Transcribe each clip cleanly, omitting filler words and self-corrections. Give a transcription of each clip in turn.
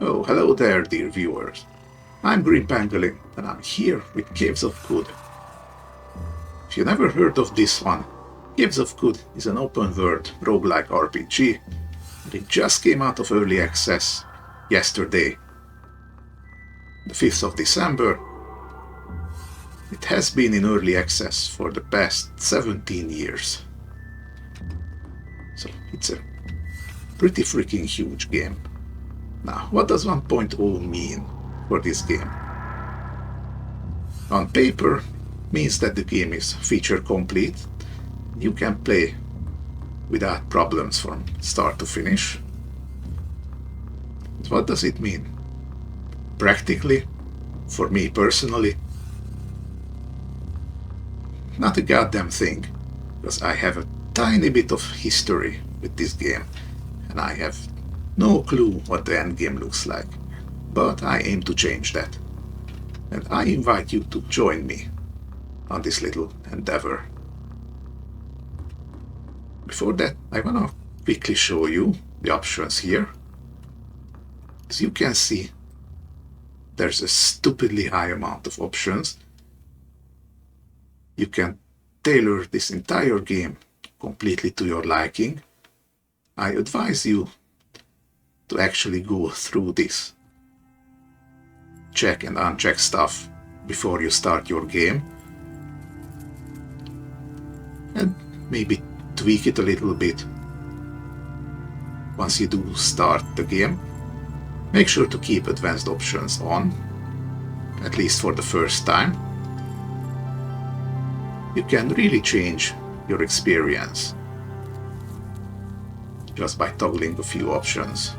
Oh, hello there, dear viewers. I'm Green Pangolin, and I'm here with Caves of Good. If you never heard of this one, Caves of Good is an open-world roguelike RPG, and it just came out of early access yesterday, the 5th of December. It has been in early access for the past 17 years. So it's a pretty freaking huge game. Now, what does 1.0 mean for this game? On paper, means that the game is feature complete. You can play without problems from start to finish. But what does it mean? Practically, for me personally, not a goddamn thing, because I have a tiny bit of history with this game, and I have no clue what the endgame looks like, but I aim to change that. And I invite you to join me on this little endeavor. Before that, I want to quickly show you the options here. As you can see, there's a stupidly high amount of options. You can tailor this entire game completely to your liking. I advise you to actually go through this, check and uncheck stuff before you start your game, and maybe tweak it a little bit once you do start the game. Make sure to keep advanced options on, at least for the first time. You can really change your experience just by toggling a few options.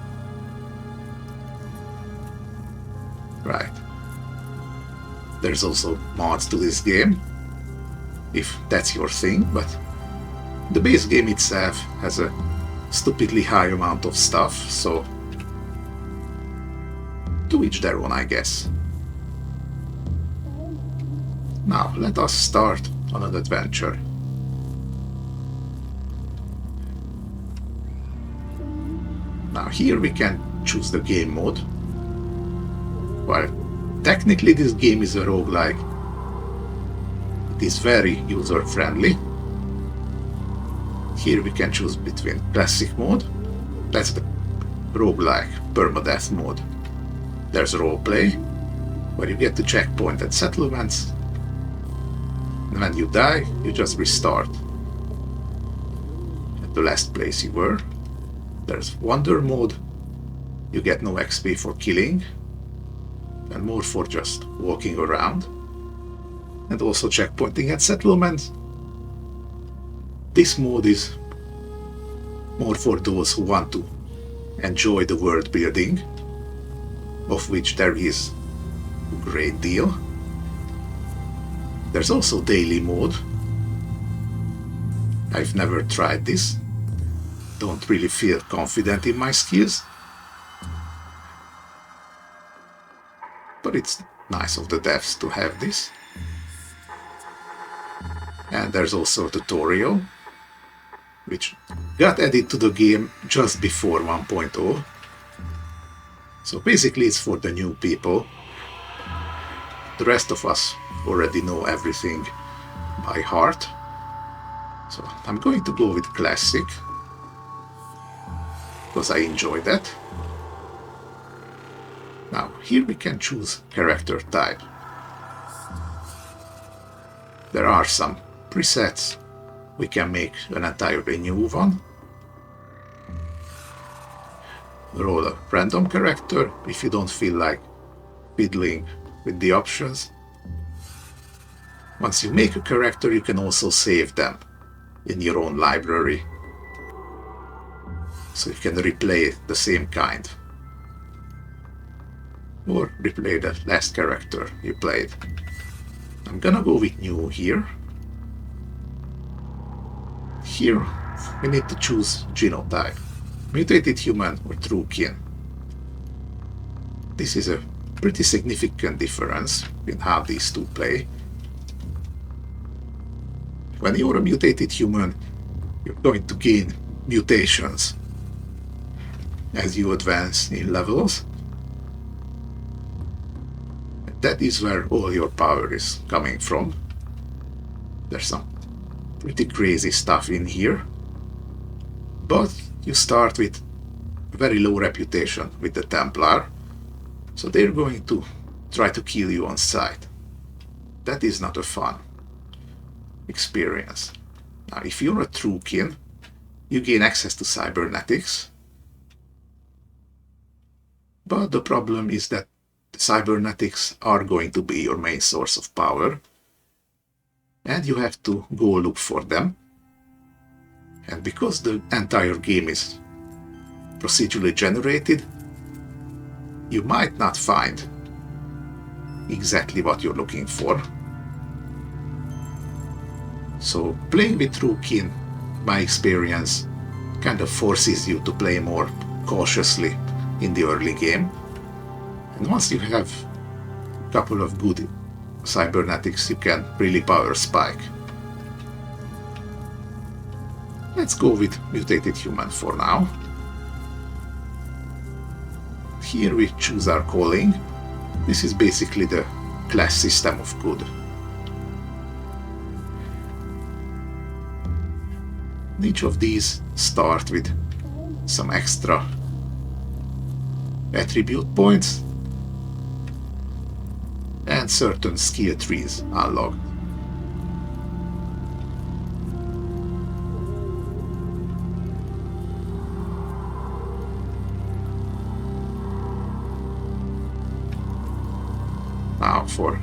Right. There's also mods to this game, if that's your thing, but the base game itself has a stupidly high amount of stuff, so to each their own, I guess. Now, let us start on an adventure. Now here we can choose the game mode. Well, technically this game is a roguelike. It is very user-friendly. Here we can choose between classic mode, that's the roguelike permadeath mode. There's roleplay, where you get to checkpoint at settlements, and when you die, you just restart at the last place you were. There's wonder mode, you get no XP for killing, and more for just walking around, and also checkpointing at settlements. This mode is more for those who want to enjoy the world building, of which there is a great deal. There's also daily mode. I've never tried this, don't really feel confident in my skills, but it's nice of the devs to have this. And there's also a tutorial, which got added to the game just before 1.0. So basically it's for the new people. The rest of us already know everything by heart. So I'm going to go with classic, because I enjoy that. Now here we can choose character type. There are some presets. We can make an entirely new one. Roll a random character if you don't feel like fiddling with the options. Once you make a character, you can also save them in your own library, so you can replay the same kind, or replay the last character you played. I'm gonna go with new here. Here we need to choose genotype, mutated human or true kin. This is a pretty significant difference in how these two play. When you're a mutated human, you're going to gain mutations as you advance in levels, that is where all your power is coming from. There's some pretty crazy stuff in here. But you start with very low reputation with the Templar, so they're going to try to kill you on sight. That is not a fun experience. Now, if you're a true kin, you gain access to cybernetics, but the problem is that the cybernetics are going to be your main source of power, and you have to go look for them. And because the entire game is procedurally generated, you might not find exactly what you're looking for. So playing with true kin, my experience, kind of forces you to play more cautiously in the early game. And once you have a couple of good cybernetics, you can really power spike. Let's go with mutated human for now. Here we choose our calling. This is basically the class system of good. Each of these start with some extra attribute points and certain skill trees unlocked. Now for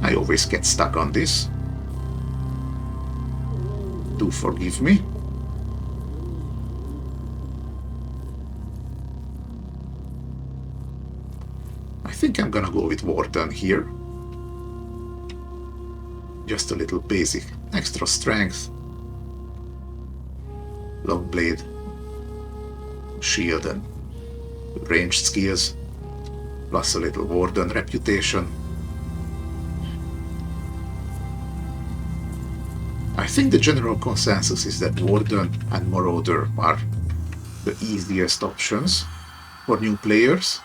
I always get stuck on this. Do forgive me. I think I'm gonna go with Warden here. Just a little basic extra strength, long blade, shield and ranged skills, plus a little Warden reputation. I think the general consensus is that Warden and Marauder are the easiest options for new players.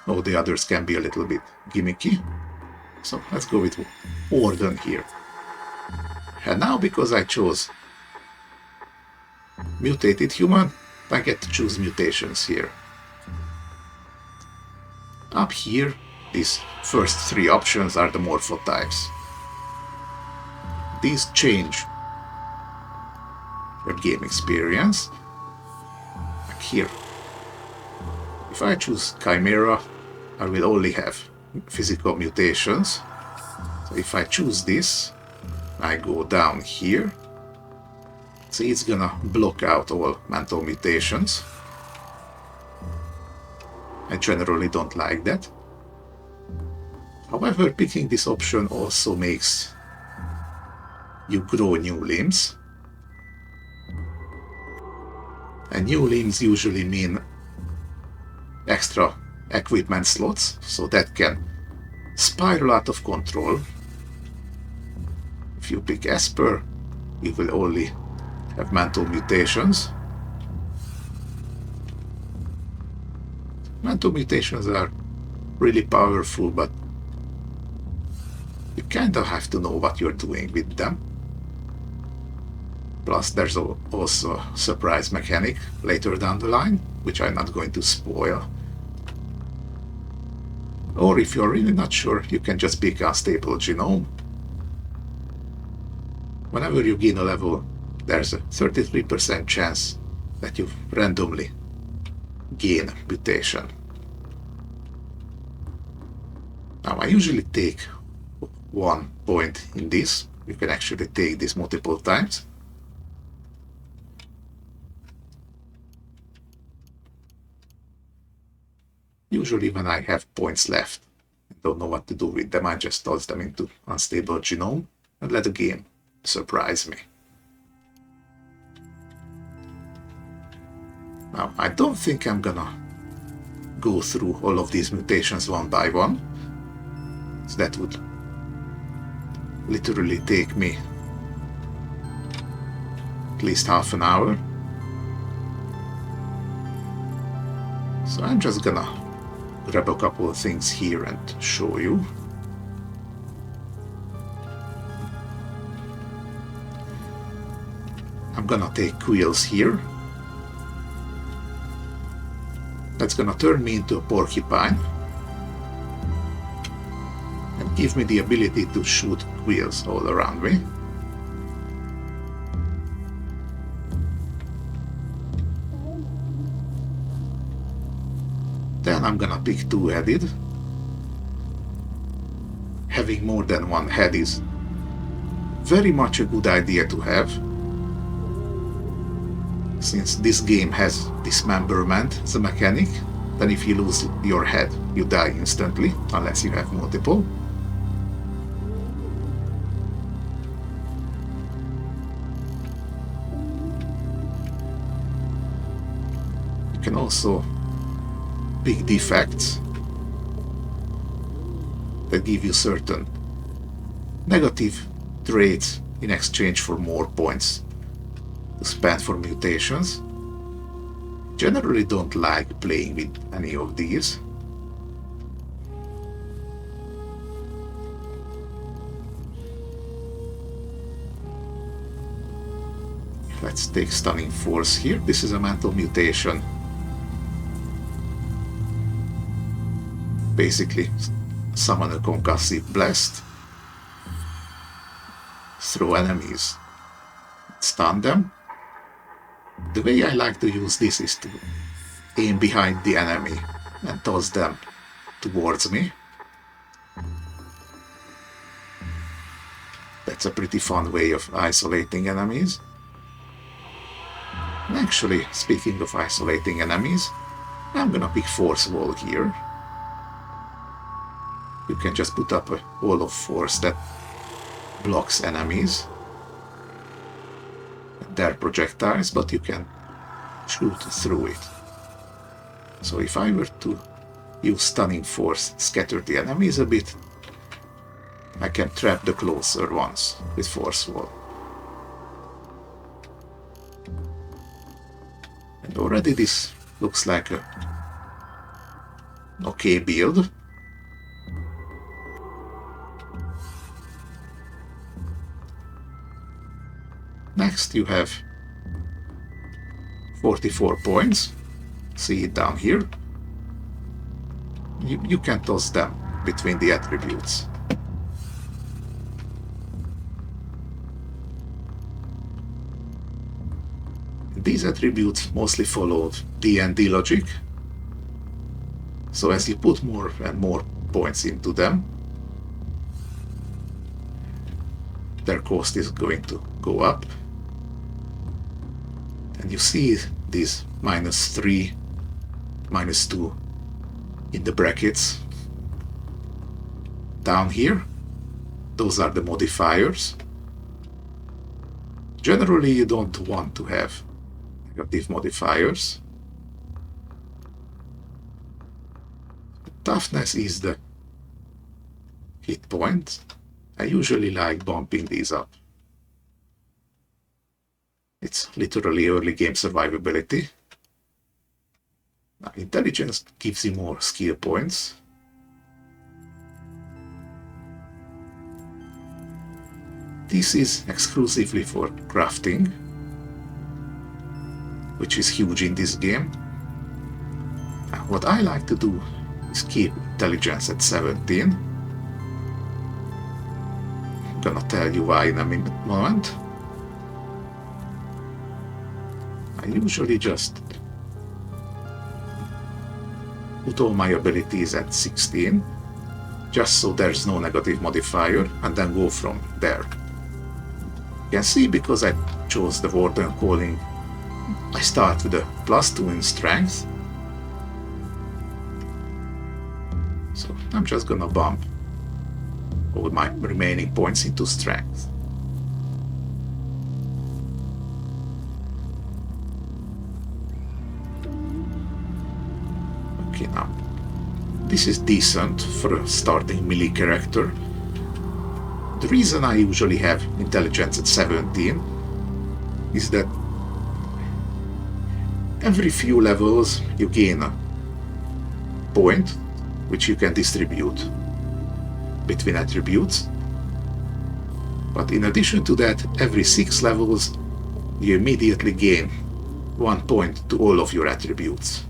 All the others can be a little bit gimmicky. So let's go with Warden here. And now, because I chose mutated human, I get to choose mutations here. Up here, these first three options are the morphotypes. These change your game experience. Like here, if I choose Chimera, I will only have physical mutations. So if I choose this, I go down here. See, it's gonna block out all mental mutations. I generally don't like that. However, picking this option also makes you grow new limbs. And new limbs usually mean extra equipment slots, so that can spiral out of control. If you pick Esper, you will only have mental mutations. Mental mutations are really powerful, but you kind of have to know what you're doing with them. Plus, there's also a surprise mechanic later down the line, which I'm not going to spoil. Or if you're really not sure, you can just pick Unstable Genome. Whenever you gain a level, there's a 33% chance that you randomly gain mutation. Now, I usually take 1 point in this. You can actually take this multiple times. Usually when I have points left, I don't know what to do with them, I just toss them into Unstable Genome and let the game surprise me. Now, I don't think I'm gonna go through all of these mutations one by one. So that would literally take me at least half an hour. So I'm just gonna grab a couple of things here and show you. I'm gonna take quills here. That's gonna turn me into a porcupine and give me the ability to shoot quills all around me. Then I'm gonna pick two-headed. Having more than one head is very much a good idea to have, since this game has dismemberment as a mechanic. Then if you lose your head, you die instantly, unless you have multiple. You can also pick defects that give you certain negative traits in exchange for more points to spend for mutations. Generally don't like playing with any of these. Let's take Stunning Force here. This is a mental mutation. Basically, summon a concussive blast, throw enemies, stun them. The way I like to use this is to aim behind the enemy and toss them towards me. That's a pretty fun way of isolating enemies. And actually, speaking of isolating enemies, I'm gonna pick Force Wall here. You can just put up a wall of force that blocks enemies and their projectiles, but you can shoot through it. So if I were to use Stunning Force, scatter the enemies a bit, I can trap the closer ones with Force Wall. And already this looks like a okay build. Next you have 44 points, see it down here. You can toss them between the attributes. These attributes mostly followed D&D logic, so as you put more and more points into them, their cost is going to go up. And you see these -3, -2 in the brackets down here. Those are the modifiers. Generally, you don't want to have negative modifiers. Toughness is the hit point. I usually like bumping these up. It's literally early game survivability. Now, intelligence gives you more skill points. This is exclusively for crafting, which is huge in this game. Now, what I like to do is keep intelligence at 17. I'm gonna tell you why in a moment. I usually just put all my abilities at 16, just so there's no negative modifier, and then go from there. You can see, because I chose the Warden Calling, I start with a +2 in strength. So I'm just gonna bump all my remaining points into strength. Okay, now this is decent for a starting melee character. The reason I usually have intelligence at 17 is that every few levels you gain a point, which you can distribute between attributes. But in addition to that, every 6 levels, you immediately gain 1 point to all of your attributes.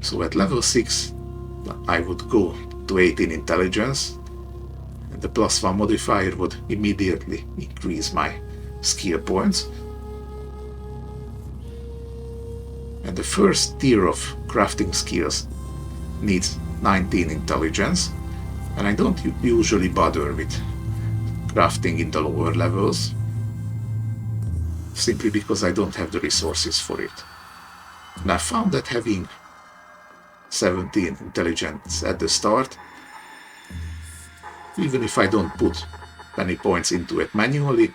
So at level 6, I would go to 18 intelligence, and the +1 modifier would immediately increase my skill points. And the first tier of crafting skills needs 19 intelligence, and I don't usually bother with crafting in the lower levels, simply because I don't have the resources for it. And I found that having 17 intelligence at the start, even if I don't put any points into it manually,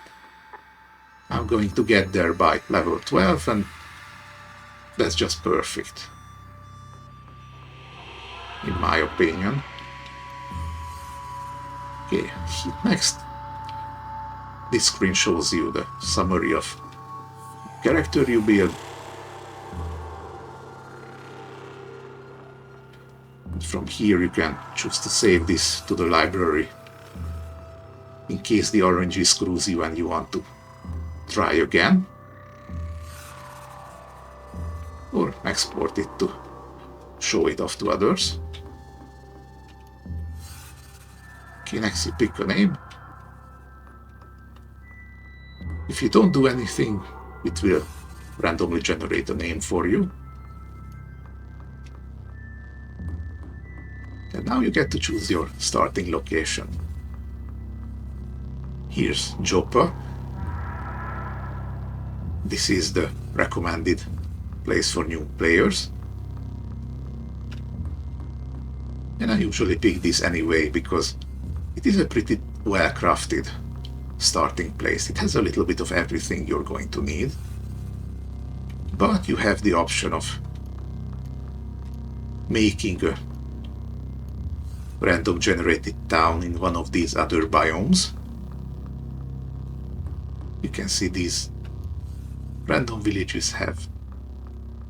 I'm going to get there by level 12, and that's just perfect, in my opinion. Okay, next, this screen shows you the summary of character you build. From here you can choose to save this to the library in case the RNG screws you and you want to try again, or export it to show it off to others. Okay, next you pick a name. If you don't do anything, it will randomly generate a name for you. And now you get to choose your starting location. Here's Joppa. This is the recommended place for new players. And I usually pick this anyway because it is a pretty well crafted starting place. It has a little bit of everything you're going to need. But you have the option of making a random generated town in one of these other biomes. You can see these random villages have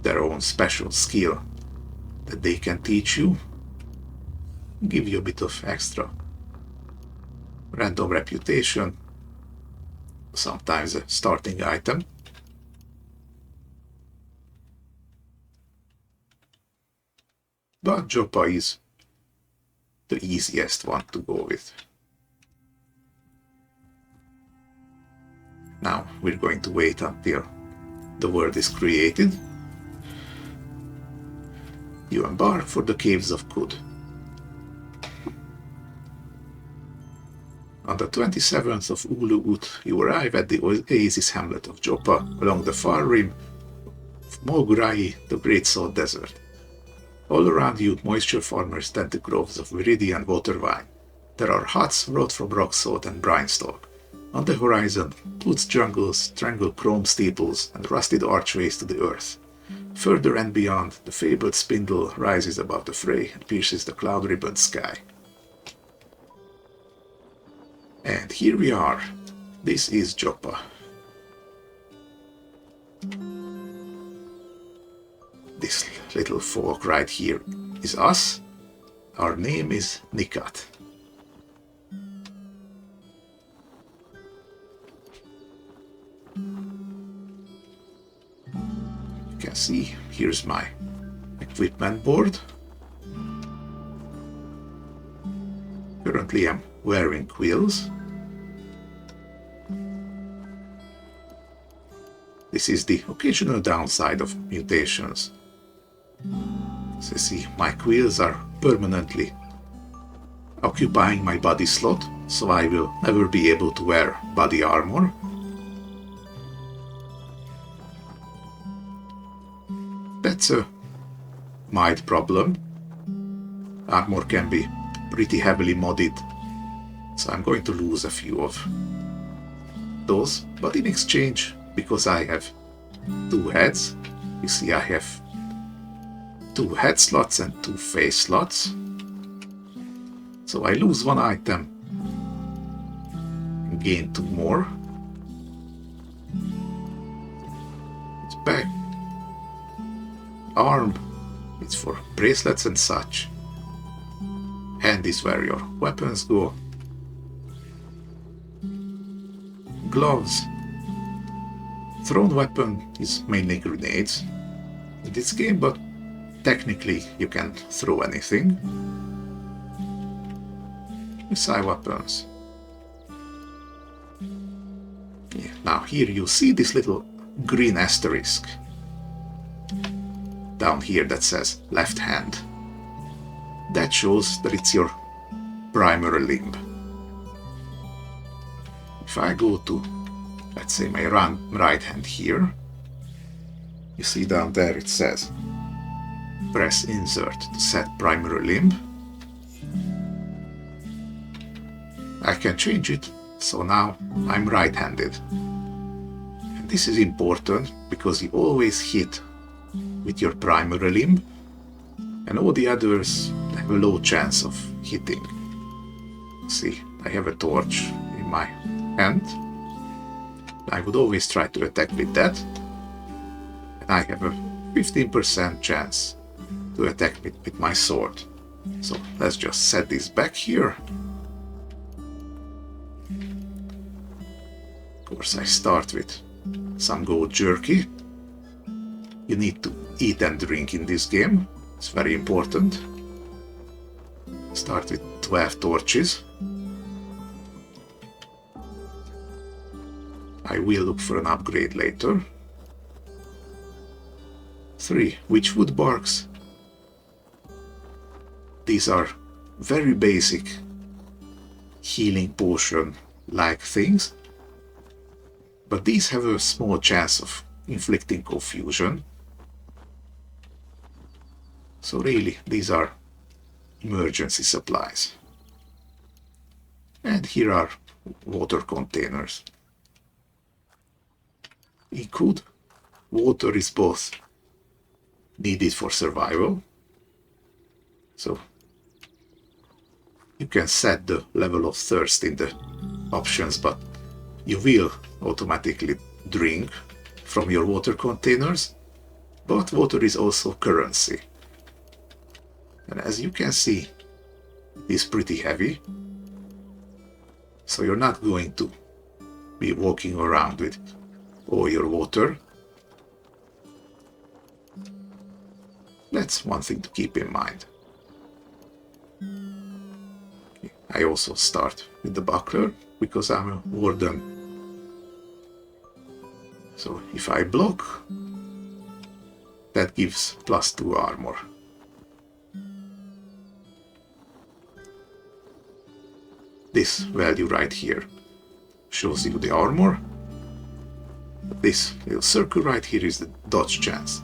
their own special skill that they can teach you, give you a bit of extra random reputation, sometimes a starting item. But Joppa is the easiest one to go with. Now we're going to wait until the world is created. You embark for the Caves of Kud. On the 27th of Ulu-Ut, you arrive at the oasis hamlet of Joppa along the far rim of Mogurai, the Great Salt Desert. All around you, moisture farmers tend the groves of viridian water vine. There are huts wrought from rock salt and brinestalk. On the horizon, woods jungles strangle chrome steeples and rusted archways to the earth. Further and beyond, the fabled spindle rises above the fray and pierces the cloud-ribboned sky. And here we are. This is Joppa. This little folk right here is us. Our name is Nikat. You can see, here's my equipment board. Currently I'm wearing quills. This is the occasional downside of mutations. As you see, my quills are permanently occupying my body slot, so I will never be able to wear body armor. That's a mild problem. Armor can be pretty heavily modded, so I'm going to lose a few of those, but in exchange, because I have 2 heads, you see I have 2 head slots and 2 face slots. So I lose 1 item and gain 2 more. It's back arm, it's for bracelets and such. Hand is where your weapons go. Gloves. Thrown weapon is mainly grenades in this game, but technically you can throw anything. Missile weapons. Yeah. Now here you see this little green asterisk down here that says left hand. That shows that it's your primary limb. If I go to, let's say, my right hand here, you see down there it says press insert to set primary limb. I can change it, so now I'm right-handed. And this is important because you always hit with your primary limb, and all the others have a low chance of hitting. See, I have a torch in my hand. I would always try to attack with that, and I have a 15% chance to attack with my sword. So let's just set this back here. Of course, I start with some goat jerky. You need to eat and drink in this game. It's very important. Start with 12 torches. I will look for an upgrade later. 3 witchwood barks. These are very basic healing potion-like things, but these have a small chance of inflicting confusion. So really, these are emergency supplies. And here are water containers. Liquid water is both needed for survival, so you can set the level of thirst in the options, but you will automatically drink from your water containers. But water is also currency, and as you can see, it's pretty heavy, so you're not going to be walking around with all your water. That's one thing to keep in mind. I also start with the buckler because I'm a warden. So if I block, that gives +2 armor. This value right here shows you the armor. This little circle right here is the dodge chance.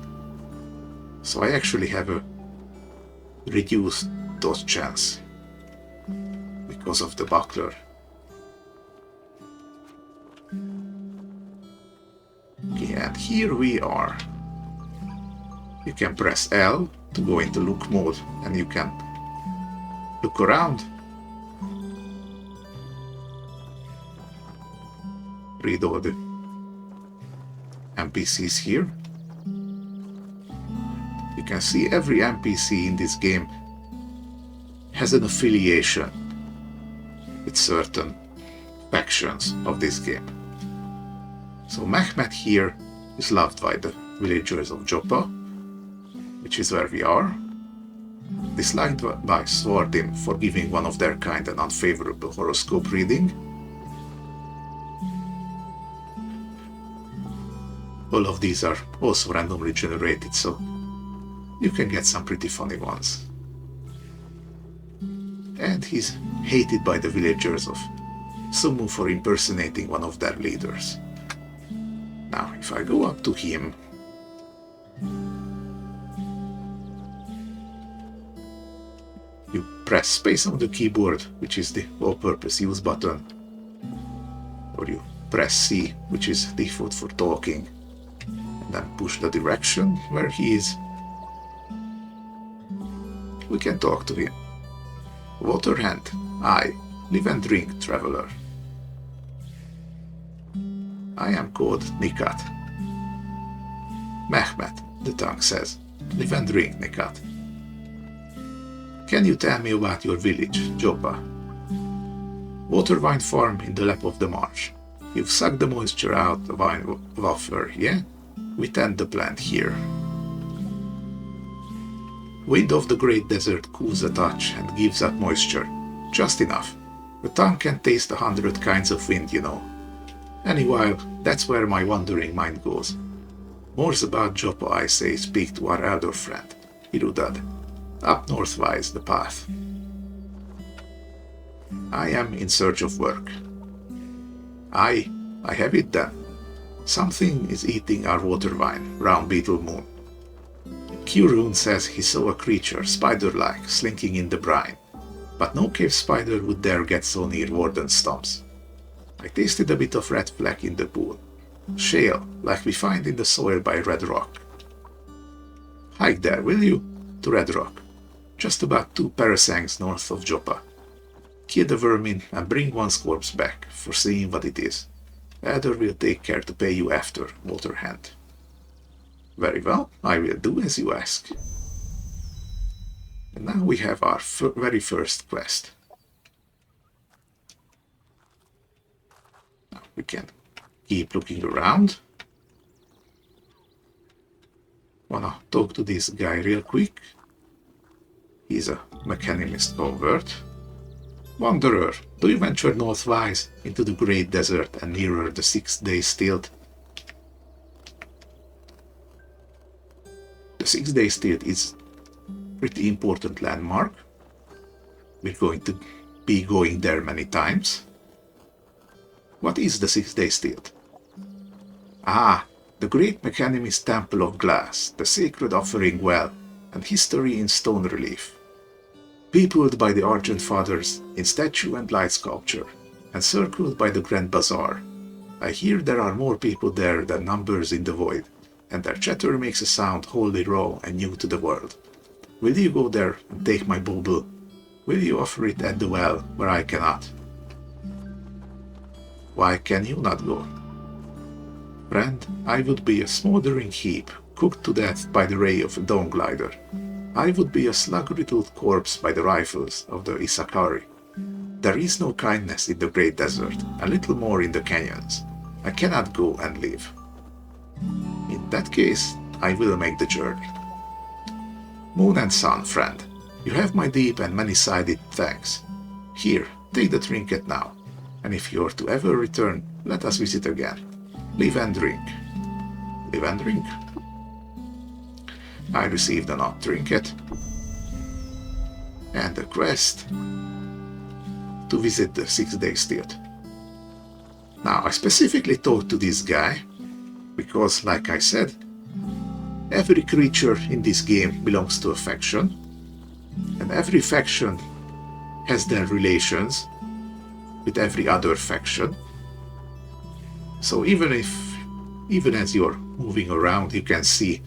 So I actually have a reduced dodge chance because of the buckler. Okay, and here we are. You can press L to go into look mode, and you can look around, read all the NPCs here. You can see every NPC in this game has an affiliation with certain factions of this game. So Mehmet here is loved by the villagers of Joppa, which is where we are. Disliked by Swardim for giving one of their kind an unfavorable horoscope reading. All of these are also randomly generated, so you can get some pretty funny ones. And he's hated by the villagers of Sumu for impersonating one of their leaders. Now, if I go up to him, you press space on the keyboard, which is the all-purpose use button, or you press C, which is default for talking, and then push the direction where he is. We can talk to him. Waterhand, I live and drink, traveler. I am called Nikat. Mehmet, the tongue says. Live and drink, Nikat. Can you tell me about your village, Joppa? Water vine farm in the lap of the marsh. You've sucked the moisture out the vine wafer, yeah? We tend the plant here. Wind of the great desert cools a touch and gives up moisture. Just enough. The tongue can taste 100 kinds of wind, you know. Anyhow, that's where my wandering mind goes. More's about Joppa, I say, speak to our elder friend, Hirudad. Up northwise the path. I am in search of work. I have it then. Something is eating our water vine, round beetle moon. Kurun says he saw a creature, spider-like, slinking in the brine. But no cave spider would dare get so near Warden's stumps. I tasted a bit of red fleck in the pool. Shale, like we find in the soil by Red Rock. Hike there, will you? To Red Rock. Just about 2 parasangs north of Joppa. Kill the vermin and bring one's corpse back, for seeing what it is. Elder will take care to pay you after, Waterhand. Very well, I will do as you ask. And now we have our very first quest. Now we can keep looking around. Wanna talk to this guy real quick. He's a mechanimist convert. Wanderer, do you venture northwise into the great desert and nearer the 6-day stilt? The 6-day stilt is a pretty important landmark. We're going to be going there many times. What is the 6-day stilt? Ah, the great mechanimist temple of glass, the sacred offering well, and history in stone relief. Peopled by the Argent Fathers in statue and light sculpture, and circled by the Grand Bazaar. I hear there are more people there than numbers in the void, and their chatter makes a sound wholly raw and new to the world. Will you go there and take my bauble? Will you offer it at the well, where I cannot? Why can you not go? Friend, I would be a smoldering heap, cooked to death by the ray of a dawn glider. I would be a slug-riddled corpse by the rifles of the Isakari. There is no kindness in the great desert, a little more in the canyons. I cannot go and live. In that case, I will make the journey. Moon and sun, friend, you have my deep and many-sided thanks. Here, take the trinket now, and if you are to ever return, let us visit again. Live and drink. Live and drink. I received an odd trinket and a quest to visit the 6-day stilt. Now, I specifically talked to this guy because, like I said, every creature in this game belongs to a faction, and every faction has their relations with every other faction. So even as you're moving around, you can see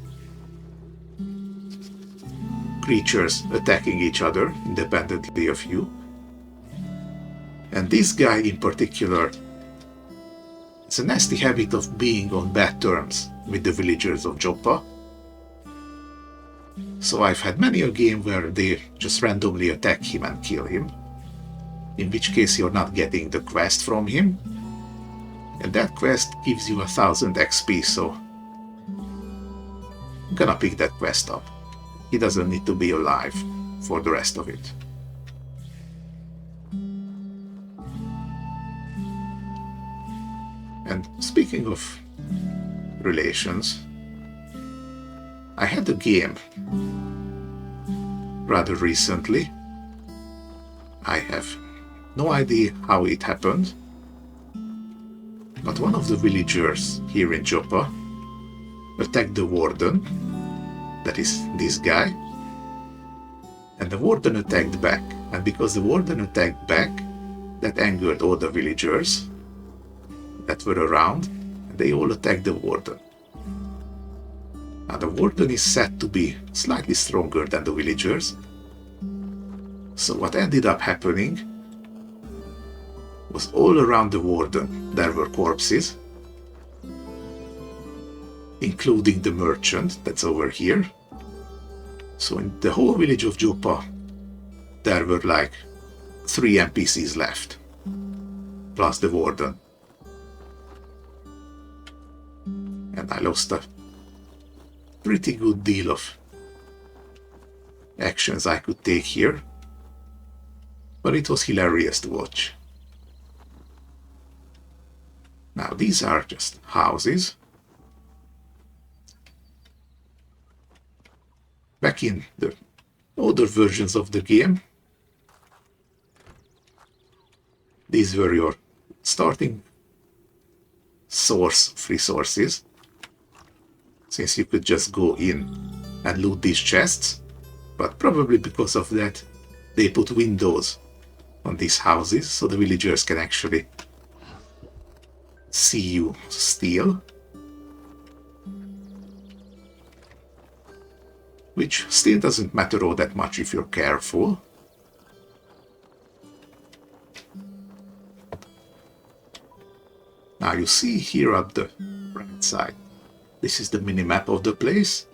creatures attacking each other independently of you. And this guy in particular, it's a nasty habit of being on bad terms with the villagers of Joppa. So I've had many a game where they just randomly attack him and kill him, in which case you're not getting the quest from him, and that quest gives you 1000 XP, so I'm gonna pick that quest up. He doesn't need to be alive for the rest of it. And speaking of relations, I had a game rather recently. I have no idea how it happened, but one of the villagers here in Joppa attacked the warden, that is this guy, and the warden attacked back, and because the warden attacked back, that angered all the villagers that were around, and they all attacked the warden. Now the warden is said to be slightly stronger than the villagers, so what ended up happening was all around the warden there were corpses, including the merchant that's over here, So in the whole village of Joppa, there were like 3 NPCs left, plus the warden. And I lost a pretty good deal of actions I could take here, but it was hilarious to watch. Now these are just houses. Back in the older versions of the game, these were your starting source of resources, since you could just go in and loot these chests, but probably because of that they put windows on these houses so the villagers can actually see you steal, which still doesn't matter all that much if you're careful. Now you see here at the right side, this is the minimap of the place.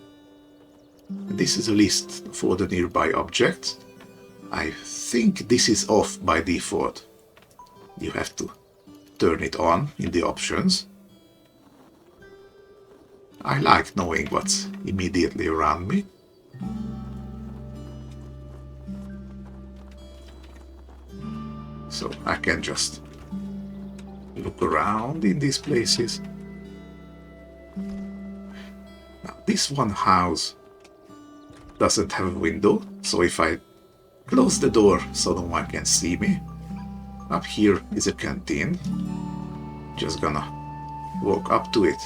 And this is a list of all the nearby objects. I think this is off by default. You have to turn it on in the options. I like knowing what's immediately around me. So I can just look around in these places. Now this one house doesn't have a window, so if I close the door so no one can see me, up here is a canteen. Just gonna walk up to it.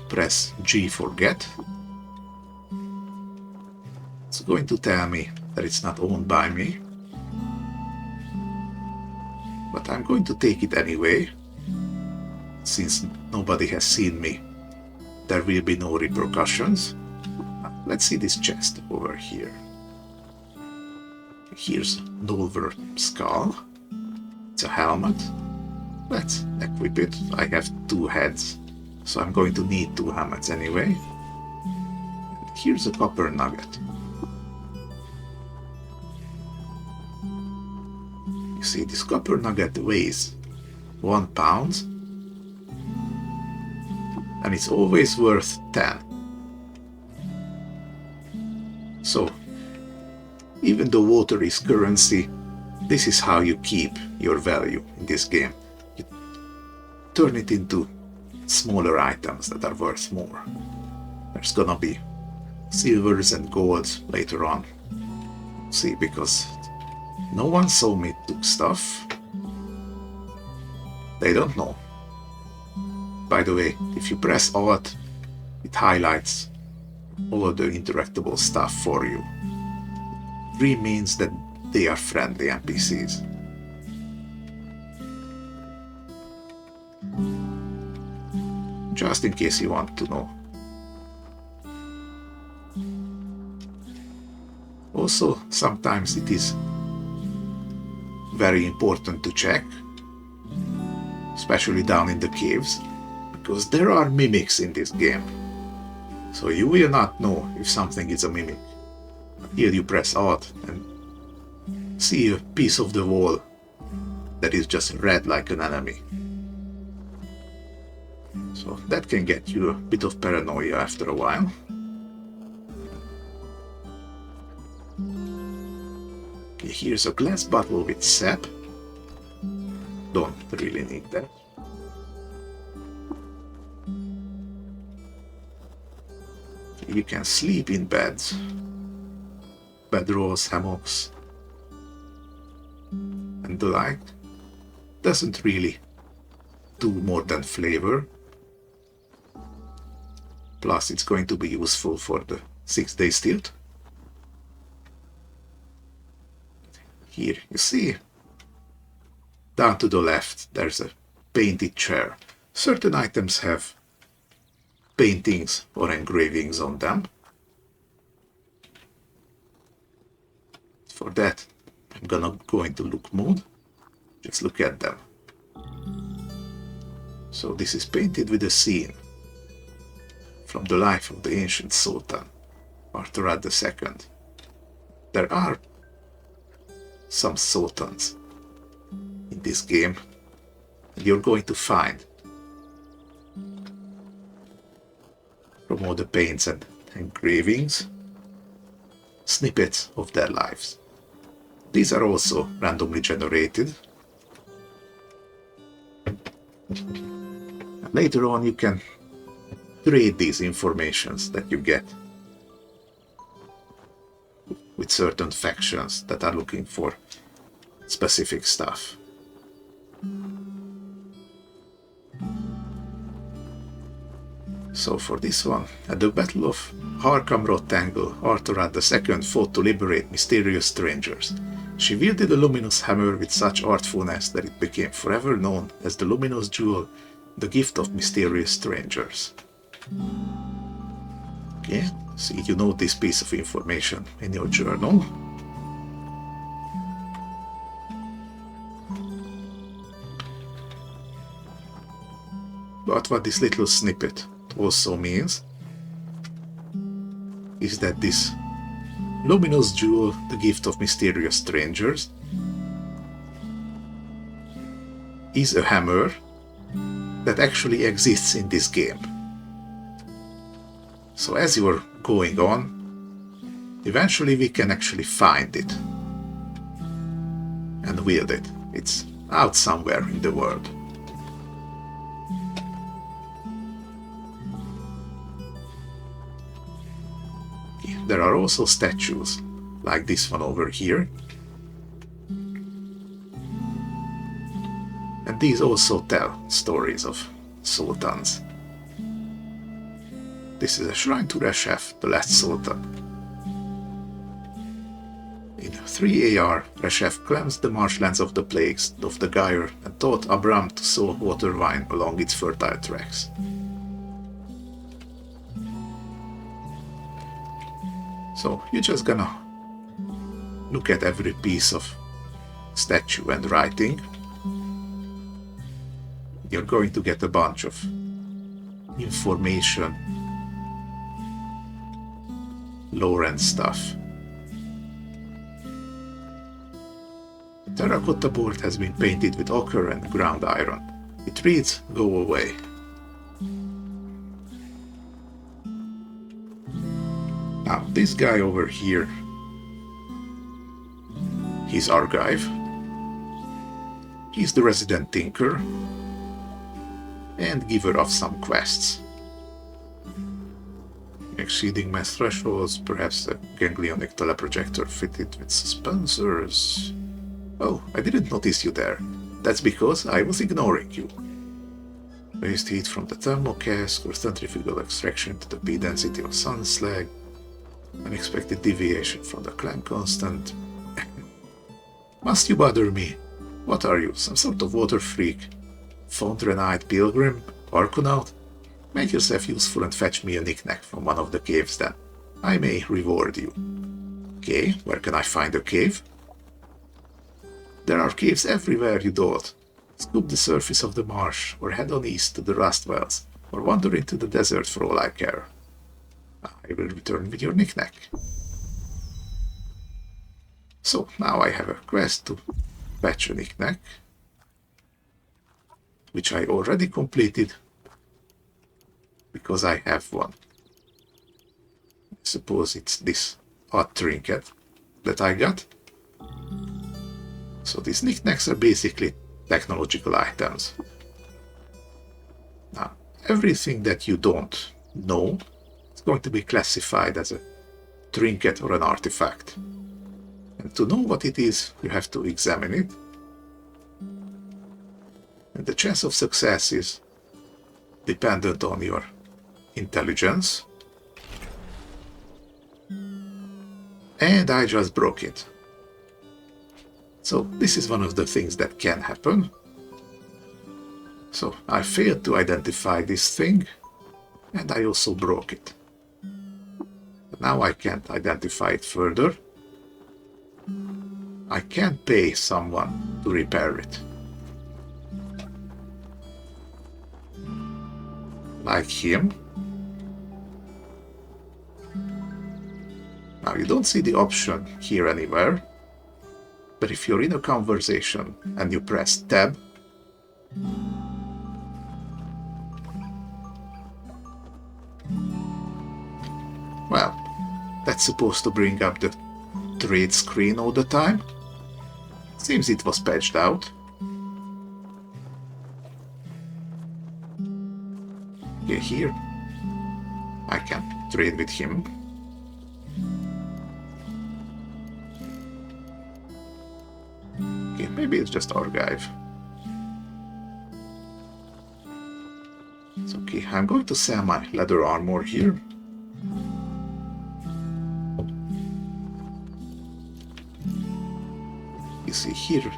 Press G for get. It's going to tell me that it's not owned by me, but I'm going to take it anyway. Since nobody has seen me, there will be no repercussions. Let's see this chest over here. Here's Dolver skull. It's a helmet. Let's equip it. I have 2 heads, so I'm going to need 2 helmets anyway. Here's a copper nugget. You see, this copper nugget weighs 1 pound, and it's always worth 10. So, even though water is currency, this is how you keep your value in this game. You turn it into smaller items that are worth more. There's gonna be silvers and golds later on. See, because no one saw me took stuff. They don't know. By the way, if you press Alt, it highlights all the interactable stuff for you. 3 means that they are friendly NPCs. Just in case you want to know. Also, sometimes it is very important to check, especially down in the caves, because there are mimics in this game. So you will not know if something is a mimic. Here you press Alt and see a piece of the wall that is just red like an enemy. So that can get you a bit of paranoia after a while. Okay, here's a glass bottle with sap. Don't really need that. You can sleep in beds, bedrolls, hammocks, and the like. Doesn't really do more than flavor. Plus it's going to be useful for the 6-day stilt. Here you see, down to the left there's a painted chair. Certain items have paintings or engravings on them. For that, I'm gonna go into look mode. Just look at them. So this is painted with a scene from the life of the ancient Sultan, Arthur II. There are some sultans in this game, and you're going to find from all the paints and engravings snippets of their lives. These are also randomly generated. And later on you can trade these informations that you get with certain factions that are looking for specific stuff. So for this one, at the Battle of Harkham Rectangle, Arthur II fought to liberate mysterious strangers. She wielded a luminous hammer with such artfulness that it became forever known as the luminous jewel, the gift of mysterious strangers. Okay, see, you note this piece of information in your journal. But what this little snippet also means is that this luminous jewel, the gift of mysterious strangers, is a hammer that actually exists in this game. So as you are going on, eventually we can actually find it and wield it. It's out somewhere in the world. There are also statues, like this one over here. And these also tell stories of sultans. This is a shrine to Reshef, the last sultan. In 3 AR, Reshef cleansed the marshlands of the plagues of the gyre and taught Abram to sow water wine along its fertile tracks. So you're just gonna look at every piece of statue and writing. You're going to get a bunch of information, lore and stuff. The terracotta board has been painted with ochre and ground iron. It reads, "Go away." Now, this guy over here, he's Argive. He's the resident tinker and giver of some quests. Exceeding mass thresholds, perhaps a ganglionic teleprojector fitted with suspensors. Oh, I didn't notice you there. That's because I was ignoring you. Waste heat from the thermal cask or centrifugal extraction to the P density of sun slag. Unexpected deviation from the clamp constant. Must you bother me? What are you, some sort of water freak? Foundrenite pilgrim? Arconaut? Make yourself useful and fetch me a knick-knack from one of the caves then. I may reward you. Okay, where can I find a cave? There are caves everywhere, you dolt. Scoop the surface of the marsh, or head on east to the rust wells, or wander into the desert for all I care. I will return with your knick-knack. So now I have a quest to fetch a knick-knack, which I already completed because I have one. I suppose it's this odd trinket that I got. So these knick-knacks are basically technological items. Now, everything that you don't know is going to be classified as a trinket or an artifact. And to know what it is, you have to examine it. And the chance of success is dependent on your intelligence. And I just broke it. So this is one of the things that can happen. So I failed to identify this thing, and I also broke it. But now I can't identify it further. I can't pay someone to repair it. Like him. you don't see the option here anywhere, but if you're in a conversation and you press tab, well, that's supposed to bring up the trade screen all the time. Seems it was patched out. Okay, here I can trade with him. Okay, maybe it's just archive. It's okay, I'm going to sell my leather armor here. You see here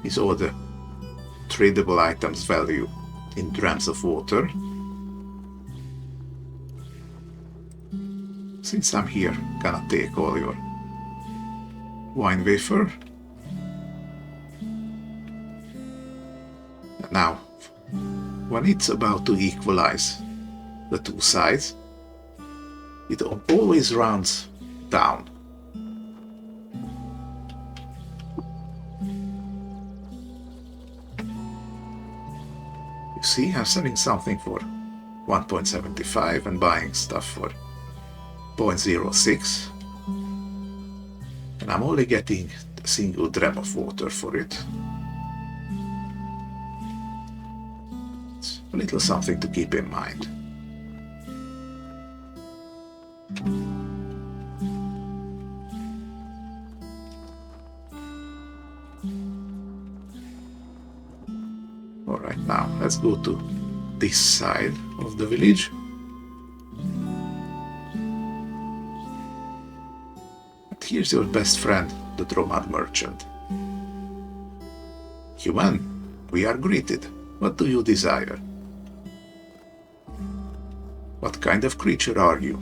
is all the tradable items value in drams of water. Since I'm here, gonna take all your wine wafer. And now, when it's about to equalize the two sides, it always rounds down. You see, I'm selling something for 1.75 and buying stuff for 0.06, and I'm only getting a single dram of water for it. It's a little something to keep in mind. Alright, now let's go to this side of the village. And here's your best friend, the Dromad merchant. Human, we are greeted. What do you desire? What kind of creature are you?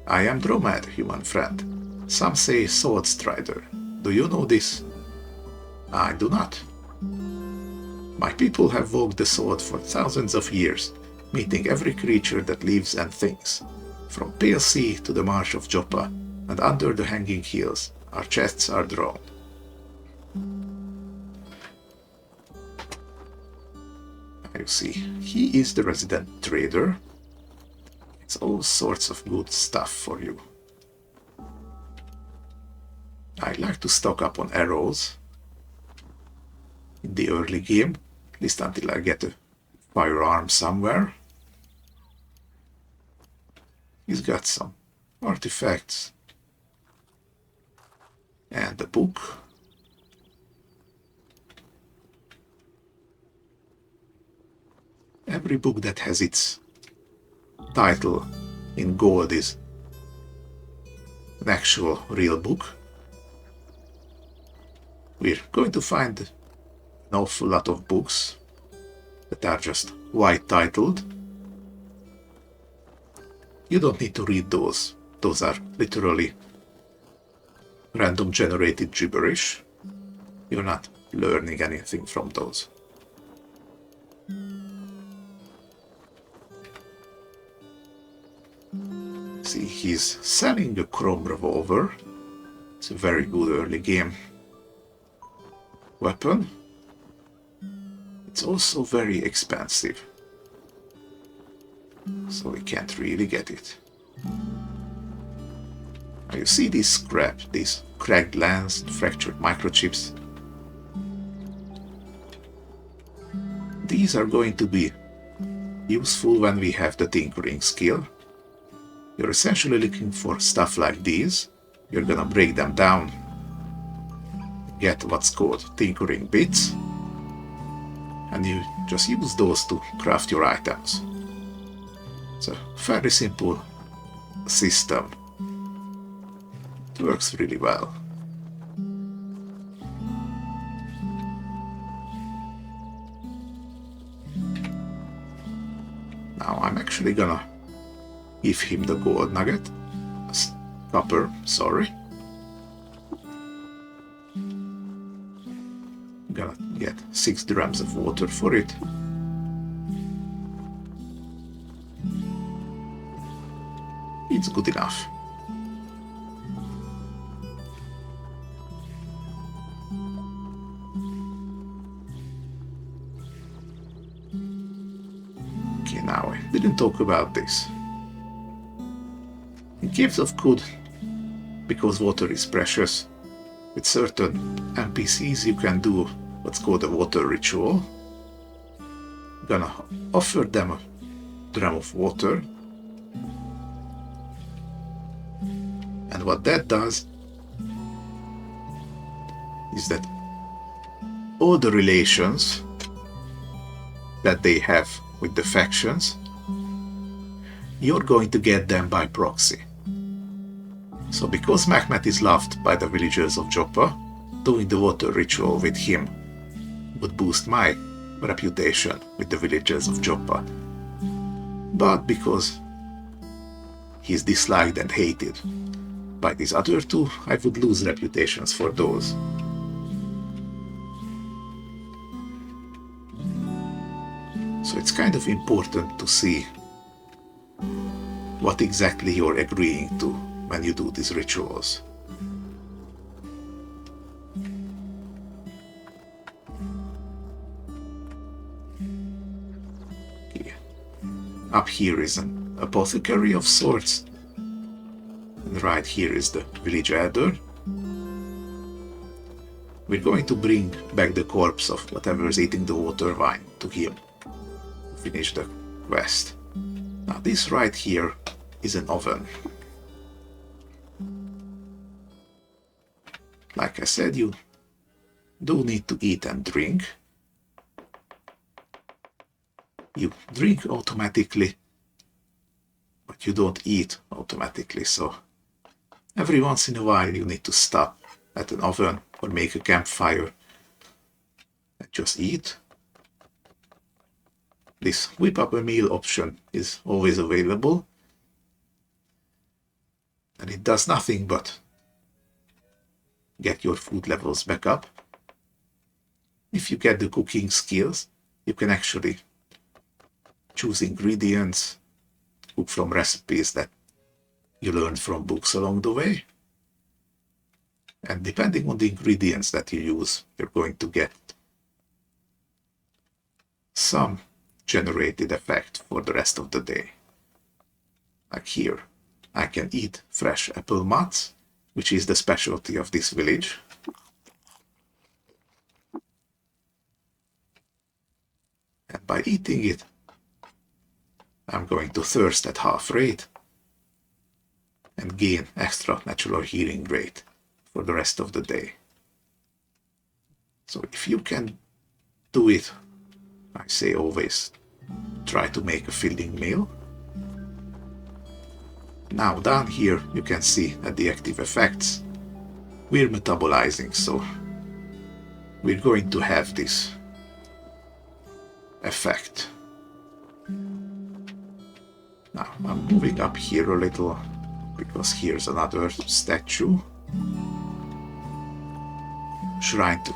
I am Dromad, human friend. Some say sword strider. Do you know this? I do not. My people have walked the sword for thousands of years, meeting every creature that lives and thinks. From Pale Sea to the marsh of Joppa, and under the hanging hills, our chests are drawn. You see, he is the resident trader. It's all sorts of good stuff for you. I like to stock up on arrows in the early game, at least until I get a firearm somewhere. He's got some artifacts and a book. Every book that has its title in gold is an actual real book. We're going to find an awful lot of books that are just white titled. You don't need to read those. Those are literally random generated gibberish. You're not learning anything from those. See, he's selling a chrome revolver. It's a very good early game weapon. It's also very expensive, so we can't really get it. Now you see this scrap, these cracked lens, fractured microchips. These are going to be useful when we have the tinkering skill. You're essentially looking for stuff like these. You're gonna break them down, get what's called tinkering bits, and you just use those to craft your items. It's a very simple system. It works really well. Now I'm actually gonna give him the gold nugget. Copper, sorry. I'm gonna get 6 drams of water for it. it's good enough. Okay, now I didn't talk about this. In Caves of Good, because water is precious, with certain NPCs you can do what's called a water ritual. I'm gonna offer them a dram of water, and what that does is that all the relations that they have with the factions, you're going to get them by proxy. So because Mehmet is loved by the villagers of Joppa, doing the water ritual with him would boost my reputation with the villagers of Joppa. But because he's disliked and hated by these other two, I would lose reputations for those. So it's kind of important to see what exactly you're agreeing to when you do these rituals. Okay. Up here is an apothecary of sorts, and right here is the village elder. We're going to bring back the corpse of whatever is eating the water vine to him to finish the quest. Now this right here is an oven. Like I said, you do need to eat and drink. You drink automatically, but you don't eat automatically, so every once in a while you need to stop at an oven or make a campfire and just eat. This whip up a meal option is always available, and it does nothing but get your food levels back up. If you get the cooking skills, you can actually choose ingredients, cook from recipes that you learned from books along the way. And depending on the ingredients that you use, you're going to get some generated effect for the rest of the day. Like here, I can eat fresh apple mats, which is the specialty of this village. And by eating it, I'm going to thirst at half rate and gain extra natural healing rate for the rest of the day. So if you can do it, I say always try to make a filling meal. Now down here you can see that the active effects we're metabolizing, so we're going to have this effect. Now I'm moving up here a little because here's another statue. Shrine to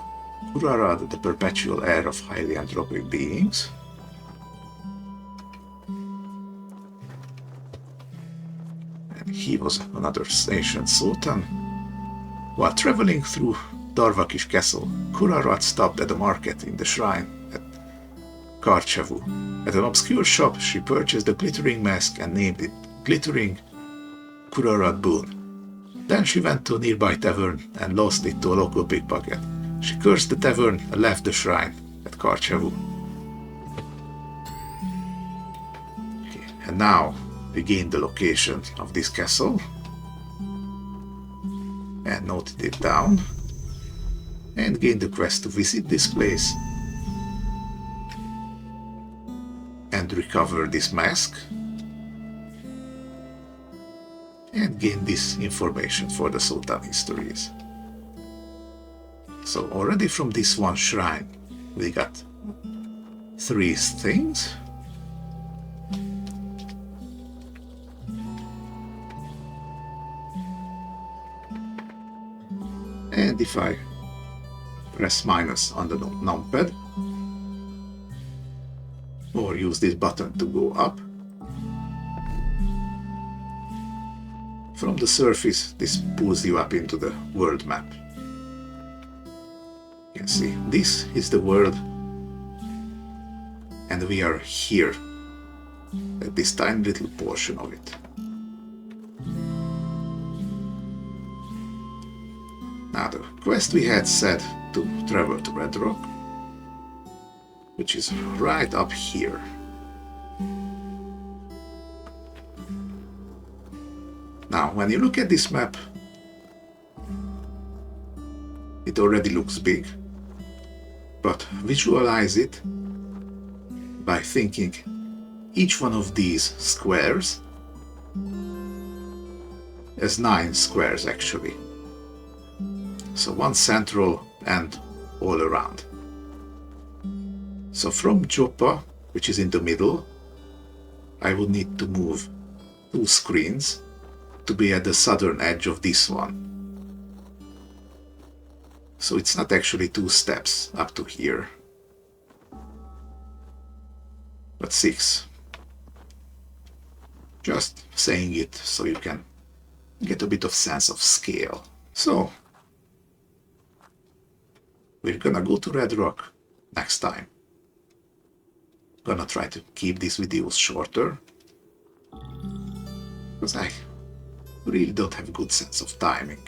Kurara, the perpetual heir of highly anthropic beings. And he was another ancient sultan. While traveling through Darvakish Castle, Kurarat stopped at a market in the shrine at Karchavu. At an obscure shop, she purchased a glittering mask and named it Glittering Kurarat Boon. Then she went to a nearby tavern and lost it to a local pickpocket. She cursed the tavern and left the shrine at Karchavu. Okay, and now we gained the location of this castle and noted it down and gained the quest to visit this place and recover this mask and gain this information for the Sultan histories. So already from this one shrine we got 3 things. And if I press minus on the numpad or use this button to go up, From the surface, this pulls you up into the world map. You can see this is the world, and we are here at this tiny little portion of it. Now the quest we had said to travel to Red Rock, which is right up here. Now when you look at this map, it already looks big, but visualize it by thinking each one of these squares as 9 squares actually. So one central and all around. So from Joppa, which is in the middle, I would need to move 2 screens to be at the southern edge of this one. So it's not actually 2 steps up to here, but 6. Just saying it so you can get a bit of sense of scale. So we're gonna go to Red Rock next time. Gonna try to keep these videos shorter, because I really don't have a good sense of timing.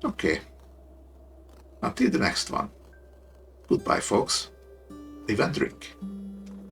Okay, until the next one. Goodbye folks, live and drink.